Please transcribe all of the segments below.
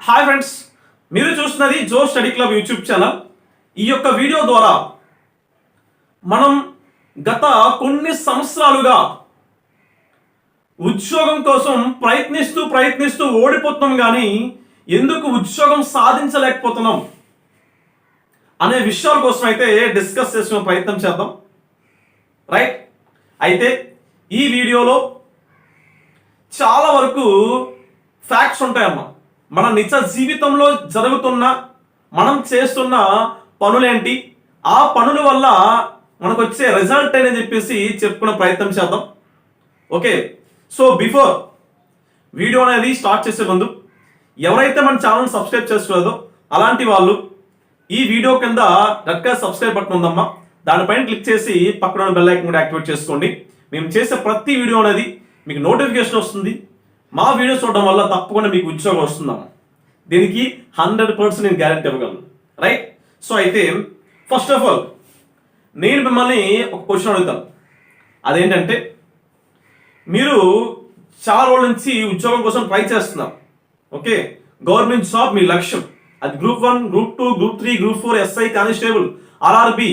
Hi friends, మీరు చూస్తున్నది జో study club YouTube channel. ఈ యొక్క వీడియో ద్వారా మనం గత కొన్ని సంవత్సరాలుగా ఉద్యోగం కోసం ప్రయత్నిస్తూ ఓడిపోతున్నాం, కానీ ఎందుకు ఉద్యోగం సాధించలేకపోతున్నాం అనే విషయాల కోసం అయితే డిస్కస్ చేసిన ప్రయత్నం చేద్దాం. రైట్, అయితే ఈ వీడియోలో చాలా వరకు ఫ్యాక్ట్స్ ఉంటాయమ్మా. మన నిజ జీవితంలో జరుగుతున్న మనం చేస్తున్న పనులేంటి, ఆ పనుల వల్ల మనకు వచ్చే రిజల్ట్ అని చెప్పేసి చెప్పుకునే ప్రయత్నం చేద్దాం. ఓకే, సో బిఫోర్ వీడియో అనేది స్టార్ట్ చేసే ముందు ఎవరైతే మన ఛానల్ సబ్స్క్రైబ్ చేసుకోలేదో అలాంటి వాళ్ళు ఈ వీడియో కింద రెడ్ కలర్ సబ్స్క్రైబ్ బటన్ ఉందమ్మా, దానిపైన క్లిక్ చేసి పక్కన ఉన్న బెల్ ఐకాన్ కూడా యాక్టివేట్ చేసుకోండి. మేము చేసే ప్రతి వీడియో అనేది మీకు నోటిఫికేషన్ వస్తుంది. మా వీడియో చూడడం వల్ల తప్పకుండా మీకు ఉద్యోగం వస్తుందమ్మా. దీనికి 100% నేను గ్యారెంటీ ఇవ్వగలను. రైట్, సో అయితే ఫస్ట్ ఆఫ్ ఆల్ నేను మిమ్మల్ని ఒక క్వశ్చన్ అడుగుతాను. అదేంటంటే, మీరు చాలా రోజుల నుంచి ఉద్యోగం కోసం ట్రై చేస్తున్నారు. ఓకే, గవర్నమెంట్ జాబ్ మీ లక్ష్యం. అది group 1, group 2, group 3, group 4, SI, constable, RRB,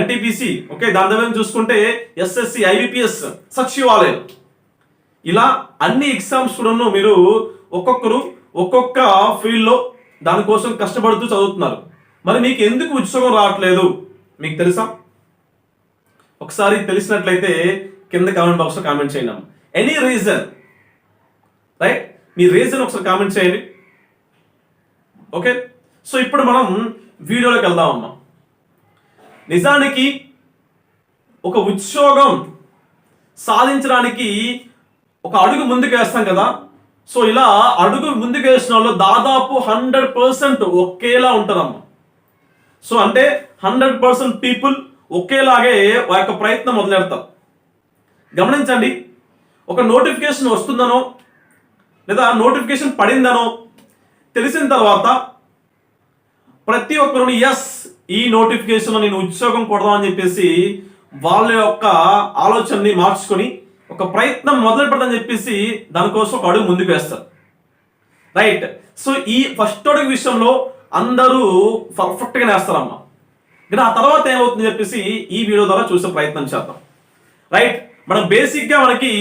NTPC, okay, దాని దగ్గర చూసుకుంటే ఎస్ఎస్సి, ఐబిపిఎస్, సచివాలయం, ఇలా అన్ని ఎగ్జామ్స్ కూడా మీరు ఒక్కొక్కరు ఒక్కొక్క ఫీల్డ్లో దానికోసం కష్టపడుతూ చదువుతున్నారు. మరి మీకు ఎందుకు ఉద్యోగం రావట్లేదు మీకు తెలుసా? ఒకసారి తెలిసినట్లయితే కింద కామెంట్ బాక్స్లో కామెంట్ చేయండి. ఎనీ రీజన్, రైట్, మీ రీజన్ ఒకసారి కామెంట్ చేయండి. ఓకే, సో ఇప్పుడు మనం వీడియోలోకి వెళ్దామమ్మా. నిజానికి ఒక ఉద్యోగం సాధించడానికి ఒక అడుగు ముందుకు వేస్తాం కదా. సో ఇలా అడుగు ముందుకు వేసిన వాళ్ళు దాదాపు 100% ఒకేలా ఉంటారమ్మా. సో అంటే 100% పీపుల్ ఒకేలాగే ఆ యొక్క ప్రయత్నం మొదలెడతారు. గమనించండి, ఒక నోటిఫికేషన్ వస్తుందనో లేదా నోటిఫికేషన్ పడిందనో తెలిసిన తర్వాత ప్రతి ఒక్కరు ఎస్, ఈ నోటిఫికేషన్లో నేను ఉద్యోగం కొడదామని చెప్పేసి వాళ్ళ యొక్క ఆలోచనని మార్చుకొని ఒక ప్రయత్నం మొదలు పెడదని చెప్పేసి దానికోసం ఒక అడుగు ముందుకు వేస్తారు. రైట్, సో ఈ ఫస్ట్ అడుగు విషయంలో అందరూ పర్ఫెక్ట్గా వేస్తారమ్మా. కానీ ఆ తర్వాత ఏమవుతుందని చెప్పేసి ఈ వీడియో ద్వారా చూసే ప్రయత్నం చేద్దాం. రైట్, మనం బేసిక్గా మనకి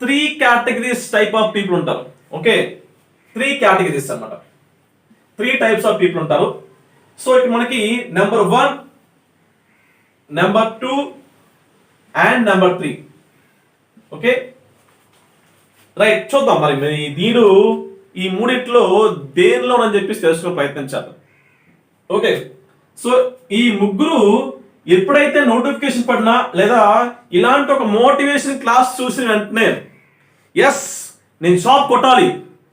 3 కేటగిరీస్ టైప్ ఆఫ్ పీపుల్ ఉంటారు. ఓకే, 3 కేటగిరీస్ అన్నమాట, 3 టైప్స్ ఆఫ్ పీపుల్ ఉంటారు. సో ఇక్కడ మనకి number 1, number 2 and number 3. Okay, right, చూద్దాం మరి దీని ఈ మూడిట్లో దేనిలోనని చెప్పేసి తెలుసుకునే ప్రయత్నం చేద్దాం. ఓకే, సో ఈ ముగ్గురు ఎప్పుడైతే నోటిఫికేషన్ పడినా లేదా ఇలాంటి ఒక మోటివేషన్ క్లాస్ చూసిన వెంటనే ఎస్, నేను జాబ్ కొట్టాలి,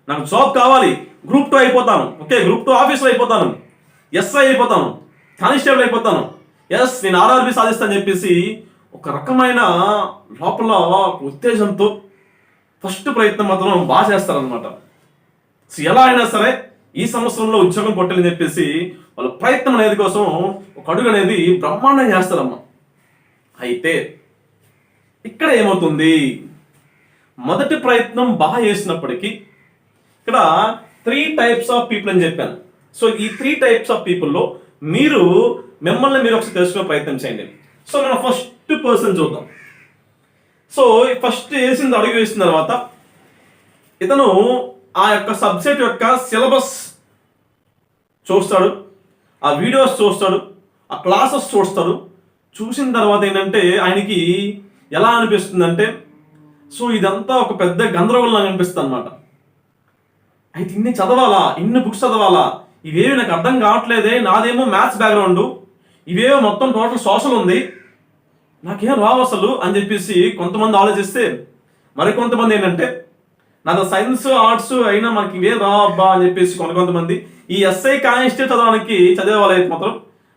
నాకు జాబ్ కావాలి, గ్రూప్ 2 అయిపోతాను, ఓకే, గ్రూప్ 2 ఆఫీసర్ అయిపోతాను, ఎస్ఐ అయిపోతాను, కానిస్టేబుల్ అయిపోతాను, ఎస్ నేను ఆర్ఆర్బి సాధిస్తాను చెప్పేసి ఒక రకమైన లోపల ఉత్తేజంతో ఫస్ట్ ప్రయత్నం మాత్రం బాగా చేస్తారనమాట. సో ఎలా అయినా సరే ఈ సంవత్సరంలో ఉద్యోగం కొట్టాలని చెప్పేసి వాళ్ళ ప్రయత్నం అనేది కోసం ఒక అడుగు అనేది బ్రహ్మాండంగా చేస్తారమ్మా. అయితే ఇక్కడ ఏమవుతుంది, మొదటి ప్రయత్నం బాగా చేసినప్పటికీ ఇక్కడ 3 టైప్స్ ఆఫ్ పీపుల్ అని చెప్పాను. సో ఈ 3 టైప్స్ ఆఫ్ పీపుల్లో మిమ్మల్ని మీరు ఒకసారి తెలుసుకునే ప్రయత్నం చేయండి. సో మనం ఫస్ట్ పర్సన్ చూద్దాం. సో ఫస్ట్ అడుగు వేసిన తర్వాత ఇతను ఆ యొక్క సబ్జెక్ట్ యొక్క సిలబస్ చూస్తాడు, ఆ వీడియోస్ చూస్తాడు, ఆ క్లాసెస్ చూస్తాడు. చూసిన తర్వాత ఏంటంటే ఆయనకి ఎలా అనిపిస్తుందంటే, సో ఇదంతా ఒక పెద్ద గందరగోళంగా అనిపిస్తుంది అనమాట. అయితే ఇన్ని చదవాలా, ఇన్ని బుక్స్ చదవాలా, ఇవేవి నాకు అర్థం కావట్లేదే, నాదేమో మ్యాథ్స్ బ్యాక్గ్రౌండ్, ఇవేమో మొత్తం టోటల్ సోషల్ ఉంది, నాకేం రావు అసలు అని చెప్పేసి కొంతమంది ఆలోచిస్తే, మరికొంతమంది ఏంటంటే నాది సైన్స్ ఆర్ట్స్ అయినా మనకి ఇవేం రావబ్బా అని చెప్పేసి కొంతమంది ఈ ఎస్ఐ కానిస్టేబుల్ చదివే వాళ్ళైతే మాత్రం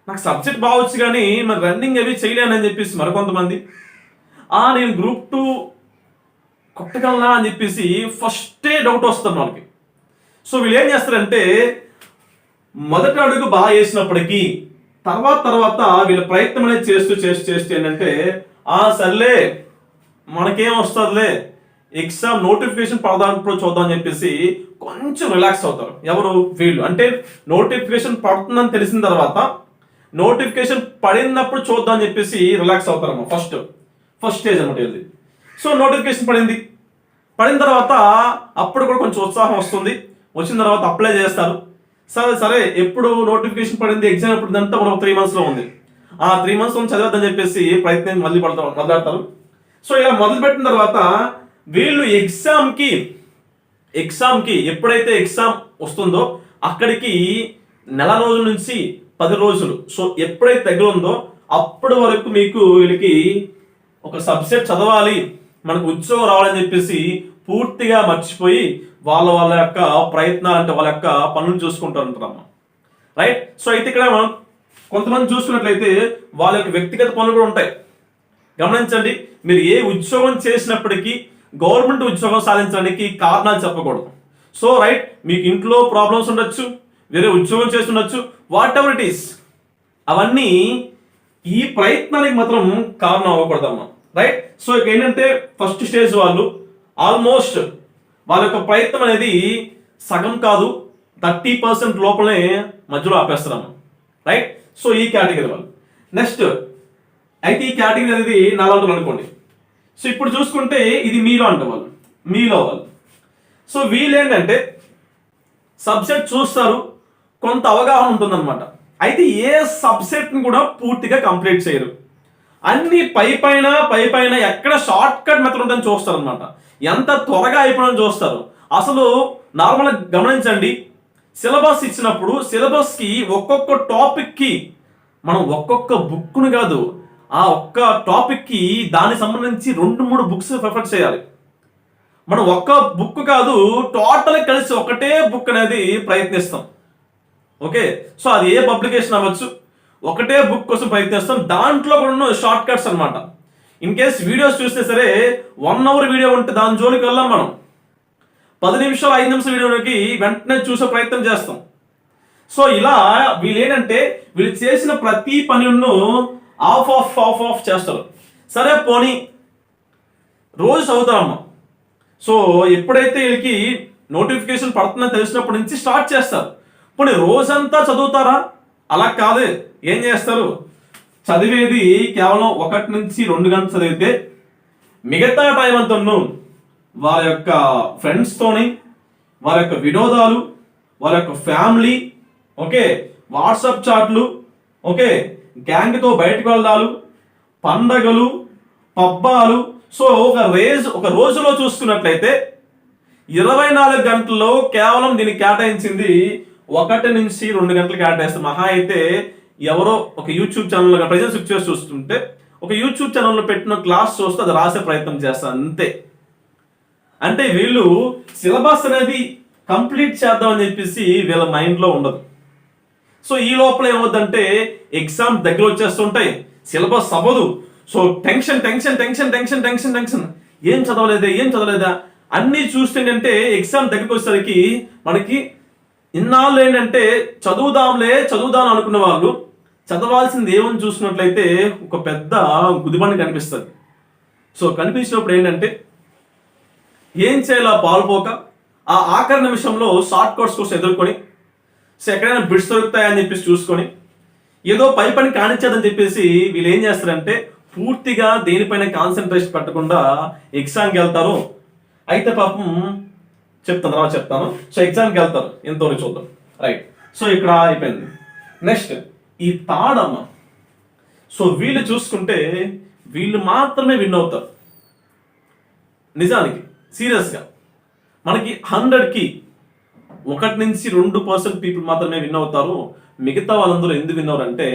నాకు సబ్జెక్ట్ బాగొచ్చు కానీ మరి రన్నింగ్ అవి చేయలేనని చెప్పేసి మరికొంతమంది నేను గ్రూప్ 2 కొట్టగలనా అని చెప్పేసి ఫస్టే డౌట్ వస్తుంది వాళ్ళకి. సో వీళ్ళు ఏం చేస్తారంటే మొదటి అడుగు బాగా వేసినప్పటికీ తర్వాత వీళ్ళ ప్రయత్నం అనేది చేస్తూ ఏంటంటే సర్లే మనకేం వస్తుందిలే, ఎగ్జామ్ నోటిఫికేషన్ పడదాంట్లో చూద్దాం అని చెప్పేసి కొంచెం రిలాక్స్ అవుతారు. ఎవరు? వీళ్ళు. అంటే నోటిఫికేషన్ పడుతుందని తెలిసిన తర్వాత నోటిఫికేషన్ పడినప్పుడు చూద్దాం అని చెప్పేసి రిలాక్స్ అవుతారమ్మా. ఫస్ట్ స్టేజ్ అనమాట ఇది. సో నోటిఫికేషన్ పడిన తర్వాత అప్పుడు కూడా కొంచెం ఉత్సాహం వస్తుంది. వచ్చిన తర్వాత అప్లై చేస్తారు. సరే ఎప్పుడు నోటిఫికేషన్ పడింది, ఎగ్జామ్ ఎప్పుడు అంతా మనం 3 monthsలో ఉంది. ఆ 3 months చదివేద్దని చెప్పేసి ప్రయత్నం మొదలెడతారు. సో ఇలా మొదలుపెట్టిన తర్వాత వీళ్ళు ఎగ్జామ్కి ఎప్పుడైతే ఎగ్జామ్ వస్తుందో అక్కడికి నెల రోజుల నుంచి 10 రోజులు, సో ఎప్పుడైతే దగ్గర ఉందో అప్పటి వరకు మీకు వీళ్ళకి ఒక సబ్జెక్ట్ చదవాలి, మనకు ఉద్యోగం రావాలని చెప్పేసి పూర్తిగా మర్చిపోయి వాళ్ళ యొక్క ప్రయత్నాలు, అంటే వాళ్ళ యొక్క పనులు చూసుకుంటూ ఉంటారమ్మా. రైట్. సో అయితే ఇక్కడ మనం కొంతమంది చూసుకున్నట్లయితే వాళ్ళ యొక్క వ్యక్తిగత పనులు కూడా ఉంటాయి. గమనించండి, మీరు ఏ ఉద్యోగం చేసినప్పటికీ గవర్నమెంట్ ఉద్యోగం సాధించడానికి కారణాలు చెప్పకూడదు. సో రైట్, మీకు ఇంట్లో ప్రాబ్లమ్స్ ఉండొచ్చు, వేరే ఉద్యోగం చేస్తుండొచ్చు, వాట్ ఎవర్ ఇట్ ఈస్, అవన్నీ ఈ ప్రయత్నానికి మాత్రం కారణం అవ్వకూడదమ్మా. రైట్. సో ఇక ఏంటంటే ఫస్ట్ స్టేజ్ వాళ్ళు ఆల్మోస్ట్ వాళ్ళ యొక్క ప్రయత్నం అనేది సగం కాదు 30% లోపలనే మధ్యలో ఆపేస్తారమ్మా. రైట్. సో ఈ కేటగిరీ వాళ్ళు. నెక్స్ట్ అయితే ఈ కేటగిరీ అనేది నాలుగు అనుకోండి. సో ఇప్పుడు చూసుకుంటే ఇది మీలో వాళ్ళు. సో వీళ్ళు ఏంటంటే సబ్జెక్ట్ చూస్తారు, కొంత అవగాహన ఉంటుందన్నమాట. అయితే ఏ సబ్జెక్ట్ని కూడా పూర్తిగా కంప్లీట్ చేయరు. అన్ని పైపైన ఎక్కడ షార్ట్ కట్ మెథడ్ ఉంటుందని చూస్తారు అనమాట. ఎంత త్వరగా అయిపోయిందని చూస్తారు. అసలు నార్మల్గా గమనించండి, సిలబస్ ఇచ్చినప్పుడు సిలబస్కి ఒక్కొక్క టాపిక్కి మనం ఒక్కొక్క బుక్ను కాదు, ఆ ఒక్క టాపిక్కి దానికి సంబంధించి 2-3 బుక్స్ ప్రిఫర్ చేయాలి. మనం ఒక్క బుక్ కాదు, టోటల్ కలిసి ఒకటే బుక్ అనేది ప్రయత్నిస్తాం. ఓకే. సో అది ఏ పబ్లికేషన్ అవ్వచ్చు, ఒకటే బుక్ కోసం ప్రయత్నిస్తాం. దాంట్లో కూడా షార్ట్ కట్స్ అనమాట. ఇన్ కేస్ వీడియోస్ చూస్తే సరే 1 hour వీడియో ఉంటే దాని జోలికి వెళ్ళాం మనం. 10 నిమిషాలు 5 నిమిషాల వీడియోకి వెంటనే చూసే ప్రయత్నం చేస్తాం. సో ఇలా వీళ్ళు ఏంటంటే వీళ్ళు చేసిన ప్రతి పనిను ఆఫ్ చేస్తారు. సరే పోనీ రోజు చదువుతారమ్మా. సో ఎప్పుడైతే వీళ్ళకి నోటిఫికేషన్ పడుతుందని తెలిసినప్పటి నుంచి స్టార్ట్ చేస్తారు. పోనీ రోజంతా చదువుతారా? అలా కాదు. ఏం చేస్తారు, చదివేది కేవలం 1 నుంచి 2 గంటలు చదివితే మిగతా టైం అంతా వాళ్ళ యొక్క ఫ్రెండ్స్తోని, వాళ్ళ యొక్క వినోదాలు, వాళ్ళ యొక్క ఫ్యామిలీ, ఓకే, వాట్సాప్ చాట్లు, ఓకే, గ్యాంగ్తో బయటకు వెళ్ళాలు, పండగలు, పబ్బాలు. సో ఒక రోజులో చూసుకున్నట్లయితే 24 గంటల్లో కేవలం దీనికి కేటాయించింది 1 నుంచి 2 గంటలు కేటాయిస్తారు. మహా అయితే ఎవరో ఒక యూట్యూబ్ ఛానల్లో ప్రజెంట్ సిక్చర్స్ చూస్తుంటే ఒక యూట్యూబ్ ఛానల్లో పెట్టిన క్లాస్ చూస్తే అది రాసే ప్రయత్నం చేస్తారు అంతే. అంటే వీళ్ళు సిలబస్ అనేది కంప్లీట్ చేద్దామని చెప్పేసి వీళ్ళ మైండ్లో ఉండదు. సో ఈ లోపల ఏమవుద్దంటే ఎగ్జామ్ దగ్గర వచ్చేస్తుంటాయి, సిలబస్ అవ్వదు. సో టెన్షన్, ఏం చదవలేదా అన్నీ చూస్తుంటే ఎగ్జామ్ దగ్గరికి వచ్చేసరికి మనకి ఇన్నాళ్ళు ఏంటంటే చదువుదాం అనుకున్న వాళ్ళు చదవాల్సింది ఏమని చూసినట్లయితే ఒక పెద్ద గుదిబండి కనిపిస్తుంది. సో కనిపించినప్పుడు ఏంటంటే ఏం చేయాలో పాల్పోక ఆ ఆఖరి నిమిషంలో షార్ట్ కట్స్ కోసం ఎదుర్కొని, సో ఎక్కడైనా బిట్స్ దొరుకుతాయని చెప్పేసి చూసుకొని ఏదో పని కానిచ్చేదని చెప్పేసి వీళ్ళు ఏం చేస్తారంటే పూర్తిగా దేనిపైన కాన్సన్ట్రేషన్ పెట్టకుండా ఎగ్జామ్కి వెళ్తారు. అయితే పాపం చెప్తాను. సో ఎగ్జామ్కి వెళ్తారు, ఎంతవరకు చూద్దాం. రైట్. సో ఇక్కడ అయిపోయింది. నెక్స్ట్ ఈ తాడమ్మ. సో వీళ్ళు చూసుకుంటే వీళ్ళు మాత్రమే విన్ అవుతారు. నిజానికి సీరియస్గా మనకి 100కి 1 నుంచి 2% పీపుల్ మాత్రమే విన్ అవుతారు. మిగతా వాళ్ళందరూ ఎందుకు విన్ అవ్వరంటే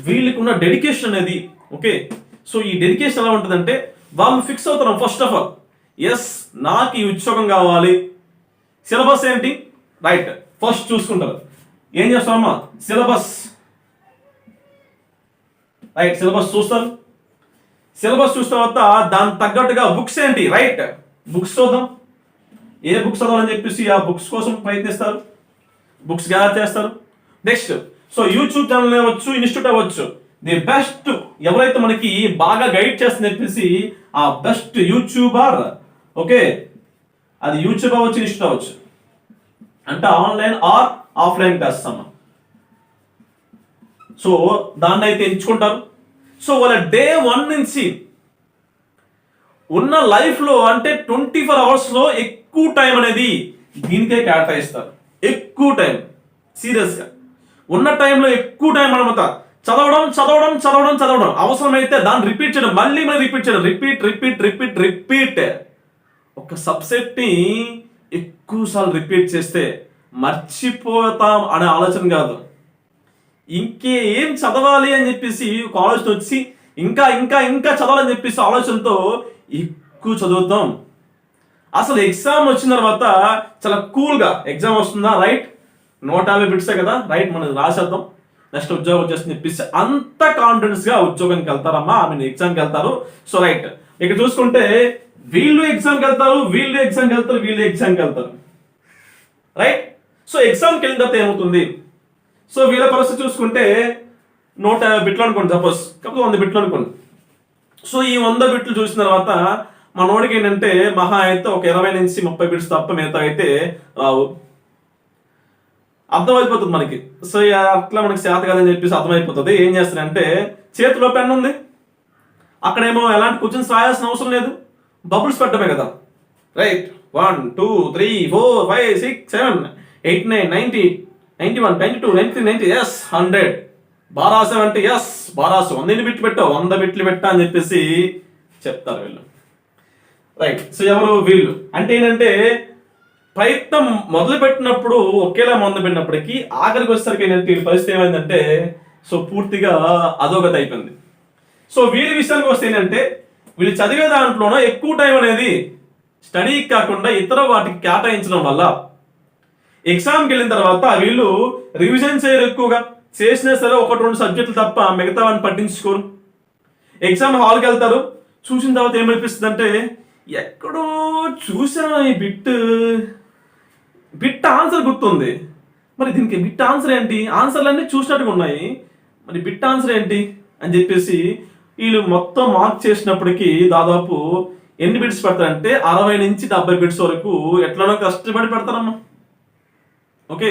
వీళ్ళకి ఉన్న డెడికేషన్ అనేది. ఓకే. సో ఈ డెడికేషన్ ఎలా ఉంటుందంటే వాళ్ళు ఫిక్స్ అవుతారు. ఫస్ట్ ఆఫ్ ఆల్ ఎస్, నాకు ఈ ఉద్యోగం కావాలి. సిలబస్ ఏంటి? రైట్. ఫస్ట్ చూసుకుంటారు. ఏం చేస్తారమ్మా? సిలబస్. రైట్. సిలబస్ చూస్తారు. సిలబస్ చూసిన తర్వాత దానికి తగ్గట్టుగా బుక్స్ ఏంటి? రైట్. బుక్స్ చూద్దాం. ఏ బుక్స్ చదవాలని చెప్పేసి ఆ బుక్స్ కోసం ప్రయత్నిస్తారు, బుక్స్ గ్యాదర్ చేస్తారు. నెక్స్ట్ సో యూట్యూబ్ ఛానల్ అవ్వచ్చు, ఇన్స్టిట్యూట్ అవ్వచ్చు, ది బెస్ట్ ఎవరైతే మనకి బాగా గైడ్ చేస్తుంది చెప్పేసి ఆ బెస్ట్ యూట్యూబర్, ఓకే, అది యూట్యూబ్ అవ్వచ్చు, ఇన్స్టా అవ్వచ్చు, అంటే ఆన్లైన్ ఆర్ ఆఫ్లైన్ క్లాసెస్ అమ్మ. సో దాన్ని అయితే ఎంచుకుంటారు. సో వాళ్ళ డే 1 నుంచి ఉన్న లైఫ్లో అంటే 24 అవర్స్లో ఎక్కువ టైం అనేది దీనికే కేటాయిస్తారు. ఎక్కువ టైం, సీరియస్గా ఉన్న టైంలో ఎక్కువ టైం అనమాట చదవడం చదవడం చదవడం చదవడం, అవసరమైతే దాన్ని రిపీట్ చేయడం, మళ్ళీ మళ్ళీ రిపీట్ చేయడం, రిపీట్ రిపీట్ రిపీట్ రిపీట్. ఒక సబ్జెక్ట్ని ఎక్కువసార్లు రిపీట్ చేస్తే మర్చిపోతాం అనే ఆలోచన కాదు, ఇంకేం చదవాలి అని చెప్పేసి ఒక ఆలోచన వచ్చి ఇంకా ఇంకా ఇంకా చదవాలని చెప్పేసి ఆలోచనతో ఎక్కువ చదువుతాం. అసలు ఎగ్జామ్ వచ్చిన తర్వాత చాలా కూల్గా ఎగ్జామ్ వస్తుందా, రైట్ 150 బిట్సే కదా, రైట్ మనం రాసేద్దాం, నెక్స్ట్ ఉద్యోగం వచ్చేస్తుంది చెప్పేసి అంత కాన్ఫిడెన్స్గా ఉద్యోగానికి వెళ్తారమ్మా, ఎగ్జామ్కి వెళ్తారు. సో రైట్, ఇక్కడ చూసుకుంటే వీళ్ళు ఎగ్జామ్కి వెళ్తారు, వీళ్ళు ఎగ్జామ్కి వెళ్తారు, వీళ్ళు ఎగ్జామ్కి వెళ్తారు, రైట్. సో ఎగ్జామ్కి వెళ్ళిన తర్వాత ఏమవుతుంది, సో వీళ్ళ పరిస్థితి చూసుకుంటే 150 బిట్లు అనుకోండి, సపోజ్ కాకపోతే 100 బిట్లు అనుకోండి. సో ఈ 100 బిట్లు చూసిన తర్వాత మనోడికి ఏంటంటే మహా అయితే ఒక 20 నుంచి 30 బిట్స్ తప్ప మిగతా అయితే రావు, అర్థమైపోతుంది మనకి. సో అట్లా మనకి చేత కదని చెప్పేసి అర్థమైపోతుంది. ఏం చేస్తారంటే చేతిలో పెన్ ఉంది, అక్కడేమో ఎలాంటి క్వశ్చన్స్ రాయాల్సిన అవసరం లేదు, బబుల్స్ పెట్టడమే కదా, రైట్. 1 2 3 4 5 6 7 8 9 90 91 92 93 90 ఎస్ 100 బారాసం అంటే ఎస్ బారాసు 100 బిట్లు పెట్టావు, 100 బిట్లు పెట్టా అని చెప్పేసి చెప్తారు వీళ్ళు, రైట్. సో ఎవరు వీళ్ళు అంటే ఏంటంటే ప్రయత్నం మొదలు పెట్టినప్పుడు ఒకేలా మొదలు పెట్టినప్పటికీ ఆఖరికి వచ్చేసరికి ఏంటంటే వీళ్ళ పరిస్థితి ఏమైందంటే సో పూర్తిగా అధోగతి అయిపోయింది. సో వీళ్ళ విషయానికి వస్తే ఏంటంటే వీళ్ళు చదివే దాంట్లోనో ఎక్కువ టైం అనేది స్టడీకి కాకుండా ఇతర వాటికి కేటాయించడం వల్ల ఎగ్జామ్కి వెళ్ళిన తర్వాత వీళ్ళు రివిజన్ చేయరు, ఎక్కువగా చేసినా సరే 1-2 సబ్జెక్టులు తప్ప మిగతా వాడిని పట్టించుకోరు. ఎగ్జామ్ హాల్కి వెళ్తారు, చూసిన తర్వాత ఏమనిపిస్తుంది అంటే ఎక్కడో చూసాను ఈ బిట్ ఆన్సర్ గుర్తుంది, మరి దీనికి బిట్ ఆన్సర్ ఏంటి, ఆన్సర్లన్నీ చూసినట్టుగా ఉన్నాయి, మరి బిట్ ఆన్సర్ ఏంటి అని చెప్పేసి వీళ్ళు మొత్తం మార్క్ చేసినప్పటికీ దాదాపు ఎన్ని బిట్స్ పెడతారంటే 60 నుంచి 70 బిట్స్ వరకు ఎట్లనో కష్టపడి పెడతారమ్మా. ఓకే,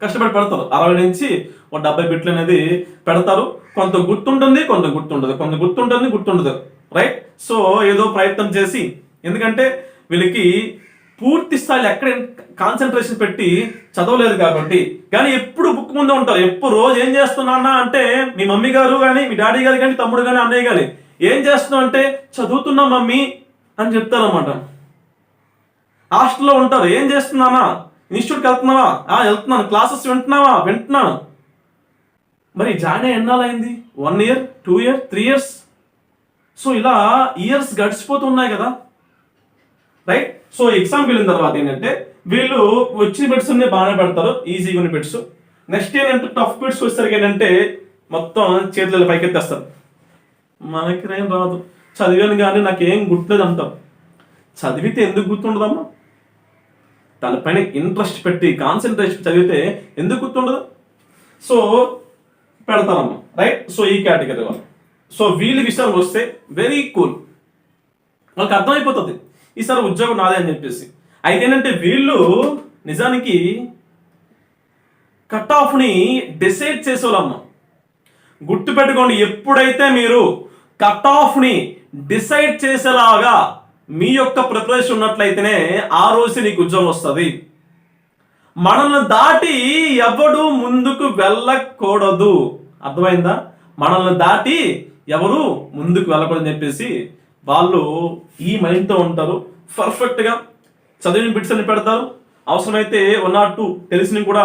కష్టపడి పెడతారు, 60 నుంచి 70 బిట్లు అనేది పెడతారు. కొంత గుర్తుంటుంది, కొంత గుర్తుండదు, కొంత గుర్తుంటుంది, గుర్తుండదు, రైట్. సో ఏదో ప్రయత్నం చేసి, ఎందుకంటే వీళ్ళకి పూర్తి స్థాయిలో ఎక్కడ కాన్సన్ట్రేషన్ పెట్టి చదవలేదు కాబట్టి, కానీ ఎప్పుడు బుక్ ముందే ఉంటారు. ఎప్పుడు రోజు ఏం చేస్తున్నా అంటే మీ మమ్మీ గారు కానీ మీ డాడీ గారు కానీ తమ్ముడు కానీ అన్నయ్య కానీ ఏం చేస్తున్నావు అంటే చదువుతున్నా మమ్మీ అని చెప్తారన్నమాట. హాస్టల్లో ఉంటారు, ఏం చేస్తున్నానా, ఇన్స్టిట్యూట్కి వెళ్తున్నావా, వెళ్తున్నాను, క్లాసెస్ వింటున్నాను. మరి జాయిన్ అయ్యి ఎన్నాళ్ళైంది, 1 year 2 year 3 years. సో ఇలా ఇయర్స్ గడిచిపోతున్నాయి కదా, రైట్. సో ఎగ్జామ్కి వెళ్ళిన తర్వాత ఏంటంటే వీళ్ళు వచ్చిన బిట్స్ అన్ని బాగానే పెడతారు, ఈజీగా ఉన్న బిట్స్. నెక్స్ట్ ఏంటంటే టఫ్ బిట్స్ వచ్చేసరికి ఏంటంటే మొత్తం చేతుల పైకెత్తేస్తారు, మనకి ఏం రాదు, చదివాను కానీ నాకేం గుర్తులేదు అంటారు. చదివితే ఎందుకు గుర్తుండదమ్మా, దానిపైన ఇంట్రెస్ట్ పెట్టి కాన్సన్ట్రేషన్ చదివితే ఎందుకు గుర్తుండదు. సో పెడతారమ్మా, రైట్. సో ఈ కేటగిరీ వాళ్ళు. సో వీళ్ళ విషయానికి వస్తే వెరీ కూల్, వాళ్ళకి అర్థమైపోతుంది ఈసారి ఉద్యోగం నాదే అని చెప్పేసి. అయితే ఏంటంటే వీళ్ళు నిజానికి కట్ ఆఫ్ని డిసైడ్ చేసేవాళ్ళమ్మ. గుర్తుపెట్టుకోండి, ఎప్పుడైతే మీరు కట్ ఆఫ్ని డిసైడ్ చేసేలాగా మీ యొక్క ప్రిపరేషన్ ఉన్నట్లయితేనే ఆ రోజు నీకు ఉద్యోగం వస్తుంది. మనల్ని దాటి ఎవడు ముందుకు వెళ్ళకూడదు, అర్థమైందా? మనల్ని దాటి ఎవరు ముందుకు వెళ్ళకూడదని చెప్పేసి వాళ్ళు ఈ మైండ్తో ఉంటారు. పర్ఫెక్ట్గా చదివిన బిట్స్ అని పెడతారు, అవసరమైతే 1 or 2 తెలిసినవి కూడా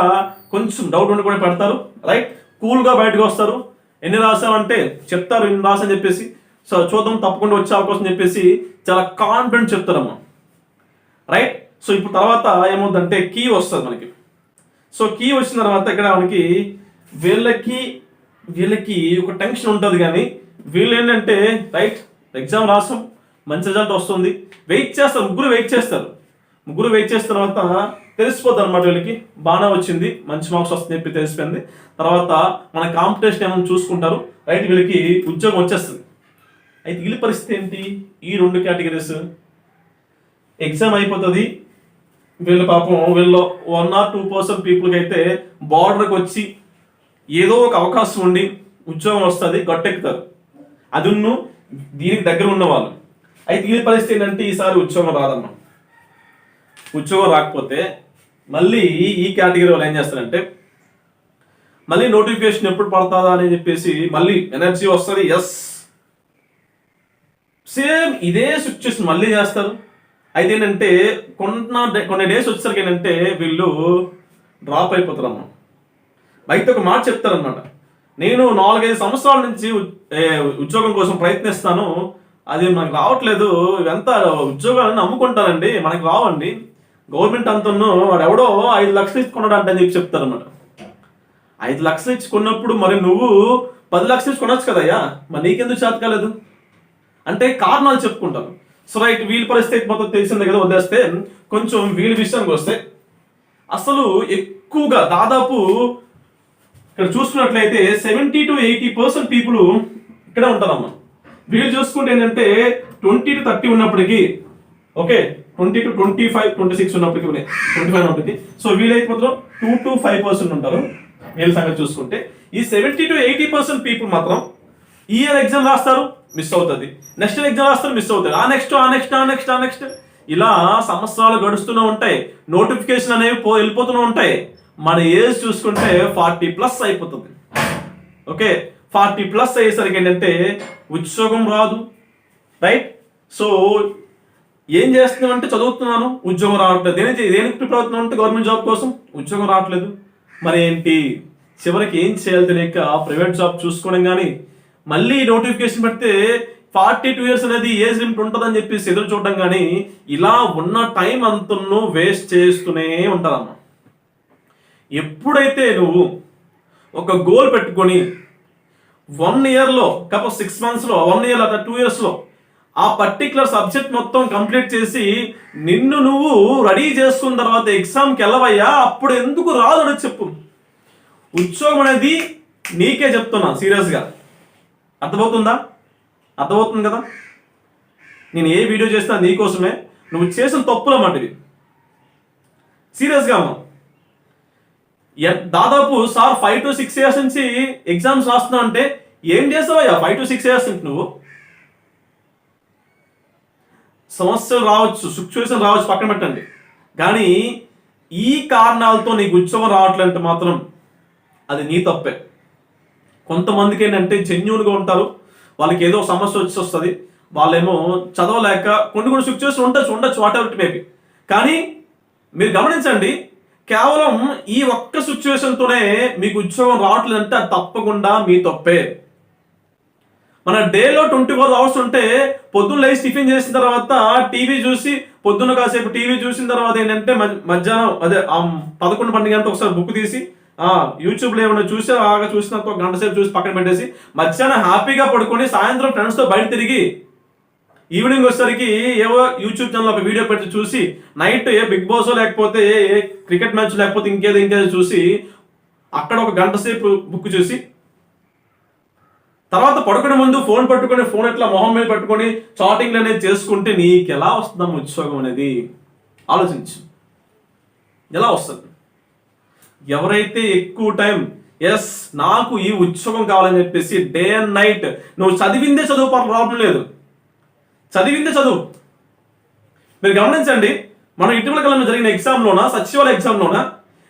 కొంచెం డౌట్ ఉండి కూడా పెడతారు, రైట్. కూల్గా బయటకు వస్తారు, ఎన్ని రాసామంటే చెప్తారు, ఇన్ని రాసని చెప్పేసి. సో చూద్దాం తప్పకుండా వచ్చే అవకాశం చెప్పేసి చాలా కాన్ఫిడెంట్ చెప్తారమ్మా, రైట్. సో ఇప్పుడు తర్వాత ఏమవుతుందంటే కీ వస్తుంది మనకి. సో కీ వచ్చిన తర్వాత ఇక్కడ మనకి వీళ్ళకి ఒక టెన్షన్ ఉంటుంది, కానీ వీళ్ళు ఏంటంటే రైట్ ఎగ్జామ్ రాసాం, మంచి రిజల్ట్ వస్తుంది, వెయిట్ చేస్తారు, ముగ్గురు వెయిట్ చేసిన తర్వాత తెలిసిపోద్ది అనమాట, వీళ్ళకి బాగానే వచ్చింది, మంచి మార్క్స్ వస్తుంది చెప్పి తెలిసిపోయింది. తర్వాత మన కాంపిటీషన్ ఏమైనా చూసుకుంటారు, రైట్. వీళ్ళకి ఉద్యోగం వచ్చేస్తుంది. అయితే వీళ్ళ పరిస్థితి ఏంటి, ఈ 2 కేటగిరీస్ ఎగ్జామ్ అయిపోతుంది, వీళ్ళు పాపం వీళ్ళు 1 or 2% పీపుల్కి అయితే బార్డర్కి వచ్చి ఏదో ఒక అవకాశం ఉండి ఉద్యోగం వస్తుంది, గట్టెక్కుతారు. అది దీనికి దగ్గర ఉన్న వాళ్ళు. అయితే ఈ పరిస్థితి ఏంటంటే ఈసారి ఉద్యోగం రాదమ్మా. ఉద్యోగం రాకపోతే మళ్ళీ ఈ కేటగిరీ వాళ్ళు ఏం చేస్తారంటే మళ్ళీ నోటిఫికేషన్ ఎప్పుడు పడుతుందా అని చెప్పేసి మళ్ళీ ఎనర్జీ వస్తుంది, ఎస్ సేమ్ ఇదే సిచ్యువేషన్ మళ్ళీ చేస్తారు. అయితే ఏంటంటే కొన్ని డేస్ వచ్చేసరికి ఏంటంటే వీళ్ళు డ్రాప్ అయిపోతారమ్మా. అయితే ఒక మాట చెప్తారనమాట, నేను 4-5 సంవత్సరాల నుంచి ఉద్యోగం కోసం ప్రయత్నిస్తాను, అది మనకు రావట్లేదు, ఇదంతా ఉద్యోగాలను అమ్ముకుంటానండి, మనకి రావండి, గవర్నమెంట్ అంతను వాడు ఎవడో 5 లక్షలు ఇచ్చుకున్నాడు అంటే అని చెప్పి చెప్తారనమాట. 5 లక్షలు ఇచ్చుకున్నప్పుడు మరి నువ్వు 10 లక్షలు ఇచ్చి కొనొచ్చు కదయ్యా, మరి నీకెందుకు చేత కాలేదు అంటే కారణాలు చెప్పుకుంటారు. సో రైట్, వీళ్ళ పరిస్థితి మొత్తం తెలిసిందే కదా, వదిలేస్తే కొంచెం వీళ్ళ విషయానికి వస్తే అసలు ఎక్కువగా దాదాపు ఇక్కడ చూసుకున్నట్లయితే 70 to 80% పీపుల్ ఇక్కడే ఉంటారమ్మా. వీళ్ళు చూసుకుంటే ఏంటంటే 20 to 30 ఉన్నప్పటికీ, ఓకే 20 to 25, 26 ఉన్నప్పటికీ, 25 ఉన్నప్పటికీ, సో వీళ్ళైతే 2 to 5% ఉంటారు. వీళ్ళ సంగతి చూసుకుంటే ఈ 70 to 80% పీపుల్ మాత్రం ఈ ఇయర్ ఎగ్జామ్ రాస్తారు, మిస్ అవుతుంది, నెక్స్ట్ ఎగ్జామ్ రాస్తారు, మిస్ అవుతుంది, ఆ నెక్స్ట్ ఇలా సంవత్సరాలు గడుస్తూనే ఉంటాయి, నోటిఫికేషన్ అనేవి వెళ్ళిపోతూనే ఉంటాయి. మన ఏజ్ చూసుకుంటే 40+ అయిపోతుంది. ఓకే 40+ అయ్యేసరికి ఏంటంటే ఉద్యోగం రాదు, రైట్. సో ఏం చేస్తున్నాం అంటే చదువుతున్నాను, ఉద్యోగం రావట్లేదు, దేనికి ప్రిపేర్ అవుతున్నాం అంటే గవర్నమెంట్ జాబ్ కోసం, ఉద్యోగం రావట్లేదు. మరి ఏంటి, చివరికి ఏం చేయాలి తెలియక ప్రైవేట్ జాబ్ చూసుకోవడం కానీ మళ్ళీ నోటిఫికేషన్ పెడితే 42 years అనేది ఏజ్ లిమిట్ ఉంటుందని చెప్పేసి ఎదురు చూడడం కానీ ఇలా ఉన్న టైం అంతను వేస్ట్ చేస్తూనే ఉంటారమ్మా. ఎప్పుడైతే నువ్వు ఒక గోల్ పెట్టుకొని 1 yearలో కాకపోతే 6 monthsలో 1 year లేదా 2 yearsలో ఆ పర్టికులర్ సబ్జెక్ట్ మొత్తం కంప్లీట్ చేసి నిన్ను నువ్వు రెడీ చేసుకున్న తర్వాత ఎగ్జామ్కి వెళ్ళవయ్యా, అప్పుడు ఎందుకు రాదు అని చెప్పు. ఉద్యోగం అనేది నీకే చెప్తున్నా సీరియస్గా, అర్థమవుతుంది కదా. నేను ఏ వీడియో చేసినా నీకోసమే, నువ్వు చేసిన తప్పులు అన్నమాట ఇవి, సీరియస్గా అమ్మా. దాదాపు సార్ 5 to 6 years నుంచి ఎగ్జామ్స్ రాస్తున్నావు అంటే ఏం చేస్తావయ్యా 5 to 6 years నుంచి నువ్వు? సమస్యలు రావచ్చు, సిచ్యువేషన్ రావచ్చు, పక్కన పెట్టండి, కానీ ఈ కారణాలతో నీకు ఉద్యోగం రావట్లంటే మాత్రం అది నీ తప్పే. కొంతమందికి ఏంటంటే జెన్యూన్గా ఉంటారు, వాళ్ళకి ఏదో సమస్య వస్తుంది, వాళ్ళేమో చదవలేక కొన్ని సిచ్యువేషన్ ఉండొచ్చు వాట్ ఎవర్ ఇట్ మేబీ. కానీ మీరు గమనించండి, కేవలం ఈ ఒక్క సిచ్యువేషన్తోనే మీకు ఉద్యోగం రావట్లేదంటే అది తప్పకుండా మీ తప్పే. మన డేలో 24 hours ఉంటే పొద్దున్న లేచి టిఫిన్ చేసిన తర్వాత టీవీ చూసి, పొద్దున్న కాసేపు టీవీ చూసిన తర్వాత ఏంటంటే మధ్యాహ్నం అదే 11-12 గంటలకు ఒకసారి బుక్ తీసి యూట్యూబ్లో ఏమైనా చూసినంత 1 గంట సేపు చూసి పక్కన పెట్టేసి మధ్యాహ్నం హ్యాపీగా పడుకొని సాయంత్రం ఫ్రెండ్స్తో బయట తిరిగి ఈవినింగ్ వచ్చేసరికి ఏవో యూట్యూబ్ ఛానల్ ఒక వీడియో పెట్టి చూసి, నైట్ ఏ బిగ్ బాస్ లేకపోతే ఏ క్రికెట్ మ్యాచ్ లేకపోతే ఇంకేదో చూసి అక్కడ 1 గంట సేపు బుక్ చూసి తర్వాత పడుకునే ముందు ఫోన్ పట్టుకొని ఫోన్ ఇట్లా మొహం మీద పట్టుకొని చాటింగ్లు అనేది చేసుకుంటే నీకు ఎలా వస్తుందమ్మా ఉద్యోగం అనేది ఆలోచించు. ఎలా వస్తుంది? ఎవరైతే ఎక్కువ టైం ఎస్ నాకు ఈ ఉద్యోగం కావాలని చెప్పేసి డే అండ్ నైట్ నువ్వు చదివిందే చదువు, ప్రాబ్లం లేదు, చదివిందే చదువు. మీరు గమనించండి, మనం ఇటీవల కాలంలో జరిగిన ఎగ్జామ్లోనా, సచివాలయ ఎగ్జామ్లోనా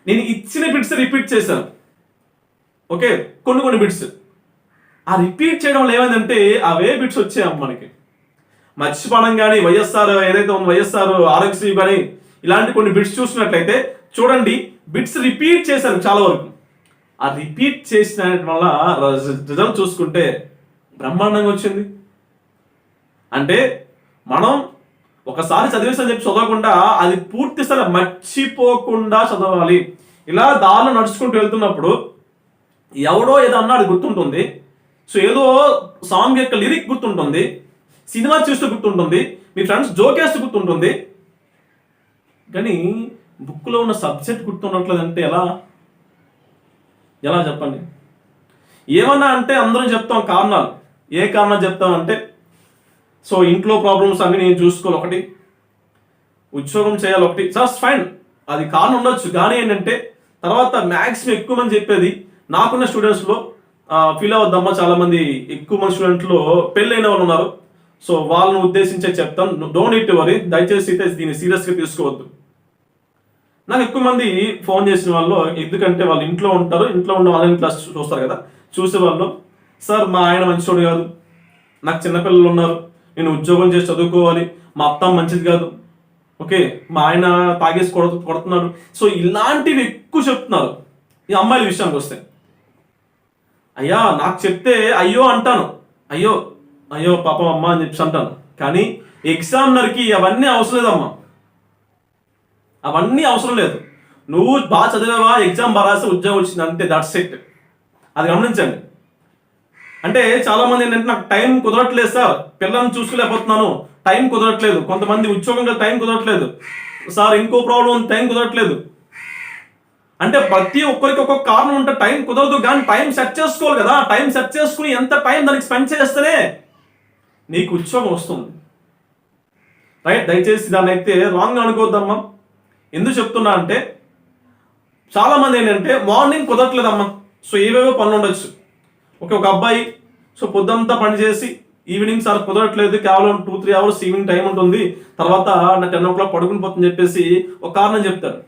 నేను ఇచ్చిన బిట్స్ రిపీట్ చేశాను. ఓకే కొన్ని బిట్స్ ఆ రిపీట్ చేయడం వల్ల ఏమైందంటే అవే బిట్స్ వచ్చాయమ్మ మనకి. మర్చిపోవడం కానీ వైఎస్ఆర్ ఏదైతే ఉందో వైఎస్ఆర్ ఆరోగ్యశ్రీ కానీ ఇలాంటి కొన్ని బిట్స్ చూసినట్లయితే చూడండి, బిట్స్ రిపీట్ చేశాను చాలా వరకు. ఆ రిపీట్ చేసిన వల్ల రిజల్ట్ చూసుకుంటే బ్రహ్మాండంగా వచ్చింది. అంటే మనం ఒకసారి చదివేసని చెప్పి చదవకుండా అది పూర్తిసారి మర్చిపోకుండా చదవాలి. ఇలా దారిలో నడుచుకుంటూ వెళ్తున్నప్పుడు ఎవడో ఏదో అన్నాడు గుర్తుంటుంది, సో ఏదో సాంగ్ యొక్క లిరిక్ గుర్తుంటుంది, సినిమా చూస్తూ గుర్తుంటుంది, మీ ఫ్రెండ్స్ జోకేస్తూ గుర్తుంటుంది, కానీ బుక్లో ఉన్న సబ్జెక్ట్ గుర్తుండట్లేదంటే ఎలా చెప్పండి? ఏమన్నా అంటే అందరం చెప్తాం కారణాలు. ఏ కారణాలు చెప్తామంటే సో ఇంట్లో ప్రాబ్లమ్స్ అన్ని నేను చూసుకోవాలి ఒకటి, ఉద్యోగం చేయాలి ఒకటి జస్ట్ ఫైన్, అది కారణం ఉండొచ్చు. కానీ ఏంటంటే తర్వాత మ్యాక్సిమం ఎక్కువ మంది చెప్పేది, నాకున్న స్టూడెంట్స్లో ఫీల్ అవద్దమ్మా, చాలా మంది ఎక్కువ మంది స్టూడెంట్లో పెళ్ళైన వాళ్ళు ఉన్నారు. సో వాళ్ళని ఉద్దేశించే చెప్తాను, డోంట్ నీడ్ టు వరీ, దయచేసి అయితే దీన్ని సీరియస్గా తీసుకోవద్దు. నాకు ఎక్కువ మంది ఫోన్ చేసిన వాళ్ళు, ఎందుకంటే వాళ్ళు ఇంట్లో ఉంటారు, ఇంట్లో ఉన్న ఆన్లైన్ క్లాస్ చూస్తారు కదా, చూసే వాళ్ళు, సార్ మా ఆయన మంచివాడు కాదు, నాకు చిన్నపిల్లలు ఉన్నారు, నేను ఉద్యోగం చేసి చదువుకోవాలి, మా అత్త మంచిది కాదు, ఓకే మా ఆయన తాగేసి కొడుతున్నాడు. సో ఇలాంటివి ఎక్కువ చెప్తున్నారు ఈ అమ్మాయిల విషయానికి వస్తే. అయ్యా నాకు చెప్తే అయ్యో అంటాను, అయ్యో అయ్యో పాపం అమ్మ అని చెప్పి అంటాను. కానీ ఎగ్జామినర్కి అవన్నీ అవసరం లేదమ్మా, అవన్నీ అవసరం లేదు. నువ్వు బాగా చదివావా, ఎగ్జామ్ బాగా రాస్తే ఉద్యోగం వచ్చింది అంతే, దట్స్ ఇట్. అది గమనించండి. అంటే చాలా మంది ఏంటంటే నాకు టైం కుదరట్లేదు సార్, పిల్లల్ని చూసుకోలేకపోతున్నాను, టైం కుదరట్లేదు. కొంతమంది ఉద్యోగంలో టైం కుదరట్లేదు సార్, ఇంకో ప్రాబ్లం టైం కుదరట్లేదు. అంటే ప్రతి ఒక్కరికి ఒక్కొక్క కారణం ఉంటే టైం కుదరదు, కానీ టైం సెట్ చేసుకోవాలి కదా. టైం సెట్ చేసుకుని ఎంత టైం దానికి స్పెండ్ చేస్తేనే నీకు ఉద్యోగం వస్తుంది, రైట్? దయచేసి దాన్ని అయితే రాంగ్ అనుకోవద్దమ్మా. ఎందుకు చెప్తున్నా అంటే చాలా మంది ఏంటంటే మార్నింగ్ కుదరట్లేదమ్మా, సో ఏవేవో పనులు ఉండొచ్చు. ఒక అబ్బాయి సో పొద్దంతా పని చేసి ఈవినింగ్ సార్ కుదరట్లేదు, కేవలం 2-3 అవర్స్ ఈవినింగ్ టైం ఉంటుంది, తర్వాత నా 10 o'clock పడుకుని పోతుందని చెప్పేసి ఒక కారణం చెప్తాడు.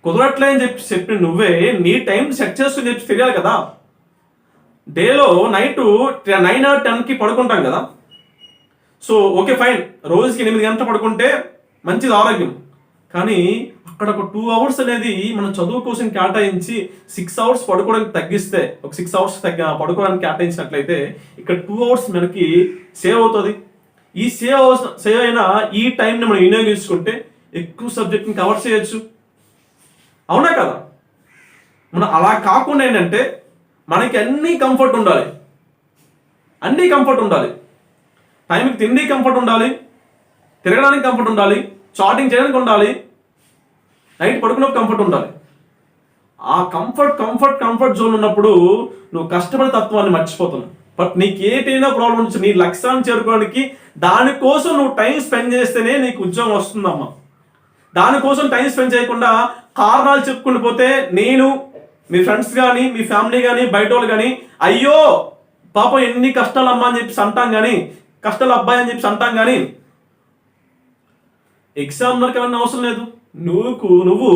కుదరట్లే అని చెప్పి నువ్వే నీ టైం సెట్ చేసుకుని చెప్పి తెలియాలి కదా. డేలో నైట్ 9 or 10కి పడుకుంటాం కదా, సో ఓకే ఫైన్, రోజుకి 8 గంటలు పడుకుంటే మంచిది ఆరోగ్యం. కానీ అక్కడ ఒక 2 hours అనేది మనం చదువు కోసం కేటాయించి 6 hours పడుకోవడానికి తగ్గిస్తే, ఒక 6 hours పడుకోవడానికి కేటాయించినట్లయితే ఇక్కడ 2 hours మనకి సేవ్ అవుతుంది. ఈ సేవ్ అయిన ఈ టైంని మనం వినియోగించుకుంటే ఎక్కువ సబ్జెక్ట్ని కవర్ చేయొచ్చు, అవునా కదా? మనం అలా కాకుండా ఏంటంటే మనకి అన్నీ కంఫర్ట్ ఉండాలి, అన్నీ కంఫర్ట్ ఉండాలి. టైంకి తిండి కంఫర్ట్ ఉండాలి, తిరగడానికి కంఫర్ట్ ఉండాలి, చాటింగ్ చేయడానికి ఉండాలి, నైట్ పడుకున్నప్పుడు కంఫర్ట్ ఉండాలి. ఆ కంఫర్ట్ జోన్ ఉన్నప్పుడు నువ్వు కష్టపడే తత్వాన్ని మర్చిపోతున్నావు. బట్ నీకు ఏటైనా ప్రాబ్లం వచ్చి నీ లక్ష్యాన్ని చేరుకోవడానికి దానికోసం నువ్వు టైం స్పెండ్ చేస్తేనే నీకు ఉద్యోగం వస్తుందమ్మా. దానికోసం టైం స్పెండ్ చేయకుండా కారణాలు చెప్పుకుంటూ పోతే నేను, మీ ఫ్రెండ్స్ కానీ, మీ ఫ్యామిలీ కానీ, బయట వాళ్ళు కానీ అయ్యో పాపం ఎన్ని కష్టాలు అమ్మా అని చెప్పి అంటాం, కానీ కష్టాలు అబ్బాయి అని చెప్పి అంటాం. కానీ ఎగ్జామ్లకి ఏమన్నా అవసరం లేదు. నువ్వు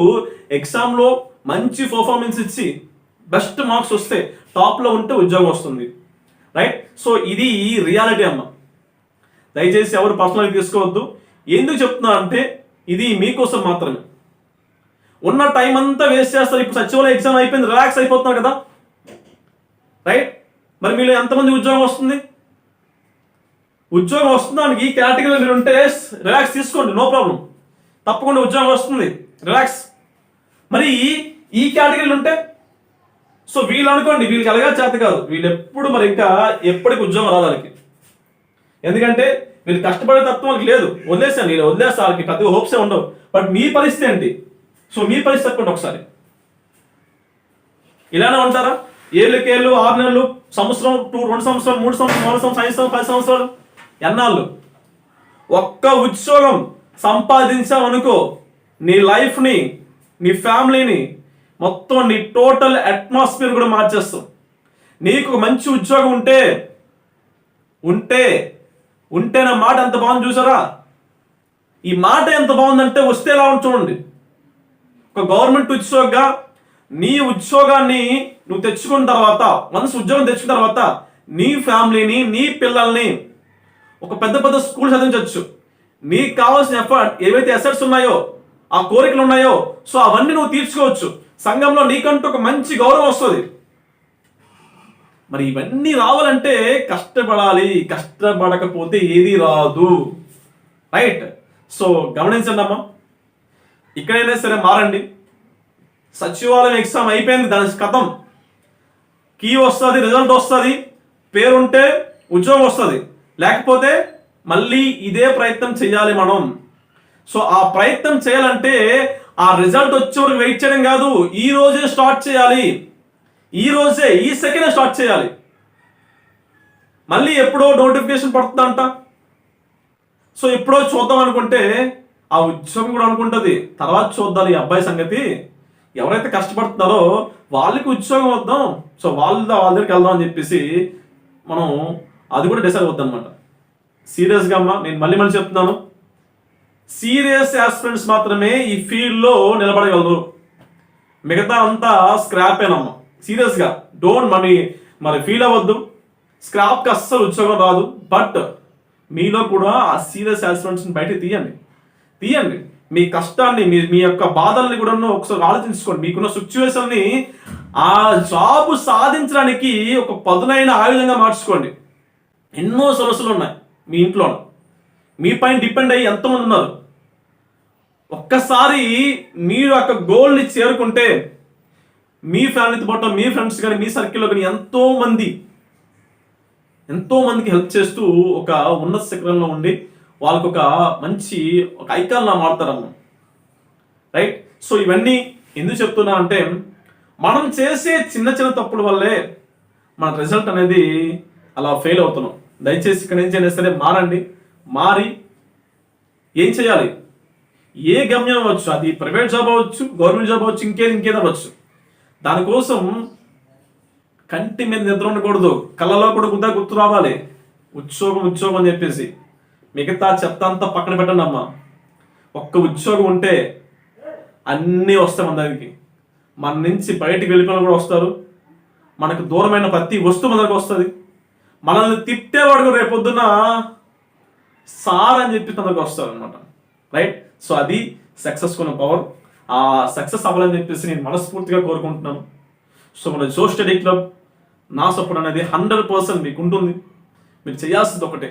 ఎగ్జామ్లో మంచి పర్ఫార్మెన్స్ ఇచ్చి బెస్ట్ మార్క్స్ వస్తే టాప్లో ఉంటే ఉద్యోగం వస్తుంది, రైట్? సో ఇది రియాలిటీ అమ్మ. దయచేసి ఎవరు పర్సనల్గా తీసుకోవద్దు. ఎందుకు చెప్తున్నా అంటే ఇది మీకోసం మాత్రమే. ఉన్న టైం అంతా వేస్ట్ చేస్తారు. ఇప్పుడు సచివాలయ ఎగ్జామ్ అయిపోయింది, రిలాక్స్ అయిపోతున్నారు కదా, రైట్? మరి మీరు ఎంతమంది ఉద్యోగం వస్తుంది? ఉద్యోగం వస్తుందానికి ఈ కేటగిరీలో మీరు ఉంటే రిలాక్స్ తీసుకోండి, నో ప్రాబ్లం, తప్పకుండా ఉద్యోగం వస్తుంది, రిలాక్స్. మరి ఈ కేటగిరీలు ఉంటే సో వీళ్ళు అనుకోండి, వీళ్ళకి అలాగా చేత కాదు, వీళ్ళు ఎప్పుడు మరి ఇంకా ఎప్పటికి ఉద్యోగం రాదు వాళ్ళకి. ఎందుకంటే వీళ్ళు కష్టపడే తత్వం వాళ్ళకి లేదు, వదిలేసాను, వీళ్ళు వదిలేస్తా, వాళ్ళకి పెద్దగా హోప్సే ఉండవు. బట్ మీ పరిస్థితి ఏంటి? సో మీ పరిస్థితి తప్పకుండా ఒకసారి ఇలానే ఉంటారా? 7 ఏళ్ళు 6 నెలలు, సంవత్సరం, 2 సంవత్సరాలు, 3 సంవత్సరాలు, 4 సంవత్సరాలు, 5 సంవత్సరాలు, 10 సంవత్సరాలు, ఎన్నాళ్ళు? ఒక్క ఉద్యోగం సంపాదించావనుకో నీ లైఫ్ని, నీ ఫ్యామిలీని, మొత్తం నీ టోటల్ అట్మాస్ఫియర్ కూడా మార్చేస్తావు. నీకు ఒక మంచి ఉద్యోగం ఉంటే నా మాట ఎంత బాగుంది చూసారా? ఈ మాట ఎంత బాగుందంటే వస్తే ఎలా ఉంది చూడండి. ఒక గవర్నమెంట్ ఉద్యోగంగా నీ ఉద్యోగాన్ని నువ్వు తెచ్చుకున్న తర్వాత, వన్స్ ఉద్యోగం తెచ్చుకున్న తర్వాత నీ ఫ్యామిలీని, నీ పిల్లల్ని ఒక పెద్ద స్కూల్ చదివించవచ్చు. నీకు కావాల్సిన ఏవైతే అసెట్స్ ఉన్నాయో, ఆ కోరికలు ఉన్నాయో, సో అవన్నీ నువ్వు తీర్చుకోవచ్చు. సంఘంలో నీకంటూ ఒక మంచి గౌరవం వస్తుంది. మరి ఇవన్నీ రావాలంటే కష్టపడాలి, కష్టపడకపోతే ఏది రాదు, రైట్? సో గమనించండి అమ్మా, ఇక్కడైనా సరే మారండి. సచివాలయం ఎగ్జామ్ అయిపోయింది, దాని కథం. కీ వస్తుంది, రిజల్ట్ వస్తుంది, పేరుంటే ఉద్యోగం వస్తుంది, లేకపోతే మళ్ళీ ఇదే ప్రయత్నం చేయాలి మనం. సో ఆ ప్రయత్నం చేయాలంటే ఆ రిజల్ట్ వచ్చే వరకు వెయిట్ చేయడం కాదు, ఈ రోజే స్టార్ట్ చేయాలి, ఈ సెకండ్ స్టార్ట్ చేయాలి. మళ్ళీ ఎప్పుడో నోటిఫికేషన్ పడుతుందంట, సో ఎప్పుడో చూద్దాం అనుకుంటే ఆ ఉద్యోగం కూడా అనుకుంటుంది తర్వాత చూద్దాం ఈ అబ్బాయి సంగతి, ఎవరైతే కష్టపడుతున్నారో వాళ్ళకి ఉద్యోగం వద్దాం, సో వాళ్ళ దగ్గరికి వెళ్దాం అని చెప్పేసి మనం అది కూడా డిసైడ్ అవుద్దాం అనమాట. సీరియస్గా అమ్మా, నేను మళ్ళీ చెప్తున్నాను, సీరియస్ ఆస్పిరెంట్స్ మాత్రమే ఈ ఫీల్డ్లో నిలబడగలరు, మిగతా అంతా స్క్రాపేనమ్మా. సీరియస్గా డోంట్ మరి ఫీల్ అవ్వద్దు, స్క్రాప్కి అస్సలు ఉద్యోగం రాదు. బట్ మీలో కూడా ఆ సీరియస్ ఆస్పిరెంట్స్ని బయట తీయండి. మీ కష్టాన్ని, మీ యొక్క బాధల్ని కూడా ఒకసారి ఆలోచించుకోండి. మీకున్న సిచ్యువేషన్ని ఆ జాబ్ సాధించడానికి ఒక పదునైన ఆయుధంగా మార్చుకోండి. ఎన్నో సమస్యలు ఉన్నాయి మీ ఇంట్లో, మీ పైన డిపెండ్ అయ్యి ఎంతమంది ఉన్నారు. ఒక్కసారి మీరు ఒక గోల్ని చేరుకుంటే మీ ఫ్యామిలీతో పాటు మీ ఫ్రెండ్స్ కానీ మీ సర్కిల్లో కానీ ఎంతో మందికి హెల్ప్ చేస్తూ ఒక ఉన్నత శిఖరంలో ఉండి వాళ్ళకు ఒక మంచి ఐకాన్లా మారుతారమ్మ. రైట్? సో ఇవన్నీ ఎందుకు చెప్తున్నా అంటే, మనం చేసే చిన్న తప్పుల వల్లే మన రిజల్ట్ అనేది అలా ఫెయిల్ అవుతున్నాం. దయచేసి ఇక్కడ ఏం చేయలేదు సరే మారి ఏం చేయాలి, ఏ గమ్యం అవ్వచ్చు, అది ప్రైవేట్ జాబ్ అవ్వచ్చు, గవర్నమెంట్ జాబ్ అవ్వచ్చు, ఇంకేది అవ్వచ్చు. దానికోసం కంటి మీద నిద్ర ఉండకూడదు, కళ్ళలో కూడా గుర్తు రావాలి. ఉద్యోగం అని చెప్పేసి మిగతా చెత్త అంతా పక్కన పెట్టండి అమ్మా. ఒక్క ఉద్యోగం ఉంటే అన్నీ వస్తాయి మన దగ్గరికి. మన నుంచి బయటికి వెళ్ళిపోయిన కూడా వస్తారు. మనకు దూరమైన ప్రతి వస్తువు మన దగ్గరకు వస్తుంది. మనల్ని తిట్టేవాడు కూడా రేపొద్దున సార్ అని చెప్పి తన దగ్గరకు వస్తారు అనమాట. రైట్? సో అది సక్సెస్ కొన్న పవర్. ఆ సక్సెస్ అవ్వాలని చెప్పేసి నేను మనస్ఫూర్తిగా కోరుకుంటున్నాను. సో మన జో స్టడీ క్లబ్ నా సపోర్ట్ అనేది 100% మీకు ఉంటుంది. మీరు చేయాల్సింది ఒకటే,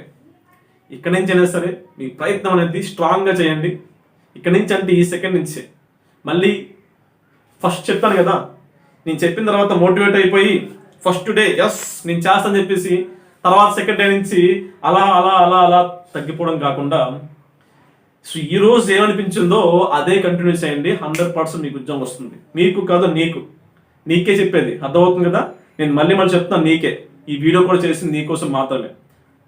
ఇక్కడి నుంచి అయినా సరే మీ ప్రయత్నం అనేది స్ట్రాంగ్గా చేయండి. ఇక్కడి నుంచి అంటే ఈ సెకండ్ నుంచి మళ్ళీ ఫస్ట్ చెప్పాను కదా, నేను చెప్పిన తర్వాత మోటివేట్ అయిపోయి ఫస్ట్ డే ఎస్ నేను చేస్తాను చెప్పేసి తర్వాత సెకండ్ డే నుంచి అలా అలా అలా అలా తగ్గిపోవడం కాకుండా, సో ఈరోజు ఏమనిపించిందో అదే కంటిన్యూ చేయండి. 100% మీకు ఉద్యోగం వస్తుంది. మీకు కాదు నీకే చెప్పేది, అర్థమవుతుంది కదా. నేను మళ్ళీ చెప్తాను, నీకే ఈ వీడియో కూడా చేసింది నీకోసం మాత్రమే.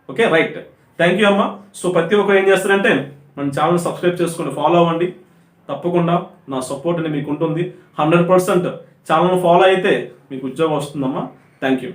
Okay, right. థ్యాంక్ యూ అమ్మా. సో ప్రతి ఒక్కరు ఏం చేస్తారంటే మన ఛానల్ సబ్స్క్రైబ్ చేసుకొని ఫాలో అవ్వండి. తప్పకుండా నా సపోర్ట్ అనేది మీకు ఉంటుంది. 100% ఛానల్ ఫాలో అయితే మీకు ఉద్యోగం వస్తుందమ్మా. Thank you.